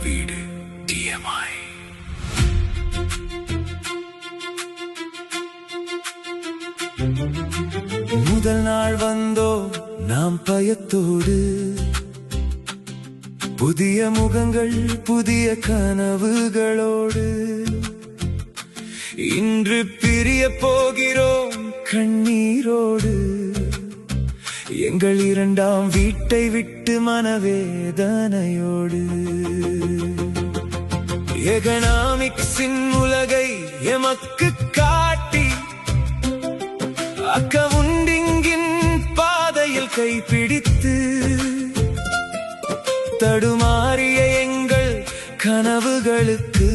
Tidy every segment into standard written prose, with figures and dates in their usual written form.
வீடு TMI. முதல் நாள் வந்தோ நாம் பயத்தோடு, புதிய முகங்கள் புதிய கனவுகளோடு. இன்று பிரிய போகிறோம் கண்ணீரோடு, எங்கள் இரண்டாம் வீட்டை விட்டு மனவேதனையோடு. எகனாமிக்ஸின் உலகை எமக்கு காட்டி, அக்கவுண்டிங்கின் பாதையில் கைப்பிடித்து, தடுமாறிய எங்கள் கனவுகளுக்கு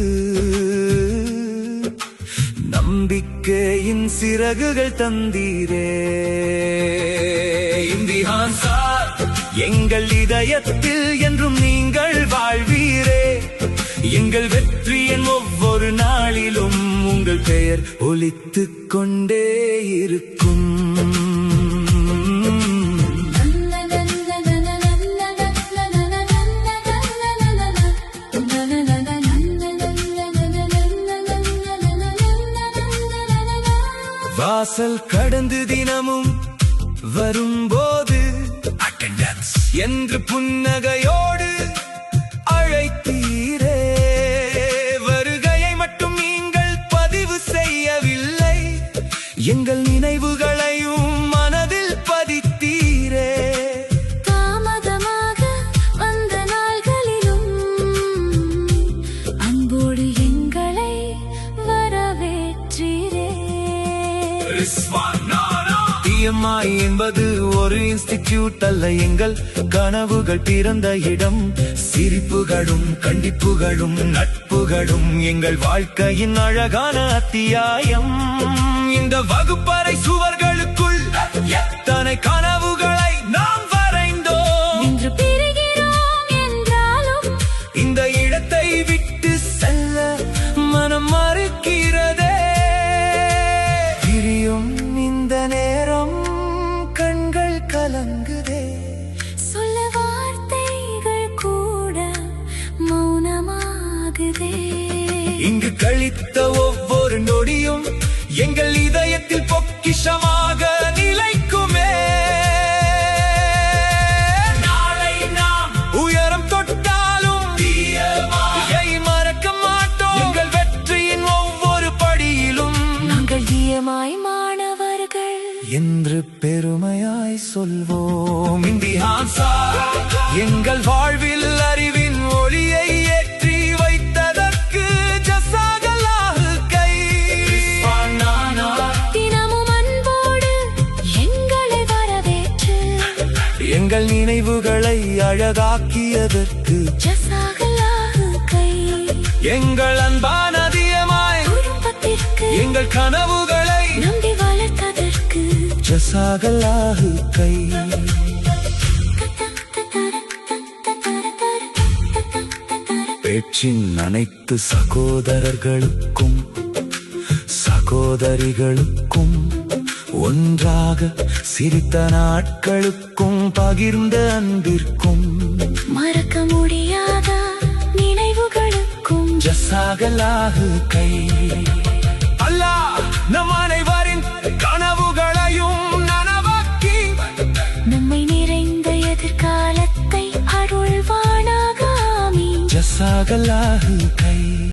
நம்பிக்கையின் சிறகுகள் தந்தீரே. இந்திஹான் சார், எங்கள் இதயத்தில் என்றும் நீங்கள் வாழ்வீரே. எங்கள் வெற்றியின் ஒவ்வொரு நாளிலும் உங்கள் பெயர் ஒலித்துக் கொண்டே இருக்கும். வாசல் கடந்து தினமும் வரும்போது அட்டெண்டன்ஸ் என்று புன்னகையோடு அழைத்தீரே. வருகையை மட்டும் நீங்கள் பதிவு செய்யவில்லை, எங்கள் நினைவுகளையும் மனதில் பதித்தீரே. தாமதமாக வந்த நாள்களிலும் அன்போடு எங்களை வரவேற்றீரே. TMI என்பது ஒரு இன்ஸ்டிடியூட் அல்ல, எங்கள் கனவுகள் பிறந்த இடம். சிரிப்புகளும் கண்டிப்புகளும் நட்புகளும் எங்கள் வாழ்க்கையின் அழகான அத்தியாயம். இந்த வகுப்பறை சுவர்களுக்குள் எத்தனை கனவுகளை நாம் வரைந்தோம். இன்று பிரிகிறோம் என்றாலும் இந்த இடத்தை விட்டு செல்ல மனம் மறுக்கிறதே. பிரியும் இந்த நேரம் கண்கள் கலங்குதே. சொல்ல வார்த்தைகள் கூட மௌனமாகுதே. இங்கு கழித்த ஒவ்வொரு நொடியும் எங்கள் இதயத்தில் பொக்கிஷமாக நிலைக்குமே. நாளை நாம் உயரம் தொட்டாலும் TMI மறக்க மாட்டோம். எங்கள் வெற்றியின் ஒவ்வொரு படியிலும் நாங்கள் TMI மாணவர்கள் என்று பெருமையாய் சொல்வோம். இந்திஹான் சார், எங்கள் வாழ்வில் அறிவின் ஒளியை ஏற்றி வைத்ததற்கு ஜஸாகல்லாஹு கைர். தினமும் அன்போடு எங்களை வரவேற்று எங்கள் நினைவுகளை அழகாக்கியதற்கு ஜஸாகல்லாஹு கைர். எங்கள் அன்பான TMI குடும்பத்திற்கு எங்கள் கனவுகளை நம்பி வளர்த்ததற்கு ஜஸாகல்லாஹு கைர். பேச்சின் அனைத்து சகோதரர்களுக்கும் சகோதரிகளுக்கும், ஒன்றாக சிரித்த நாட்களுக்கும் பகிர்ந்த அன்பிற்கும், மறக்க முடியாத நினைவுகளுக்கும் ஜஸாகல்லாஹு கைர். அல்லாஹ் நம் அனைவரின் கனவுகளையும் நனவாக்கி நம்மை நிறைந்த எதிர்காலத்தை அருள்வானாக. ஆமீன். ஜஸாகல்லாஹு கைர்.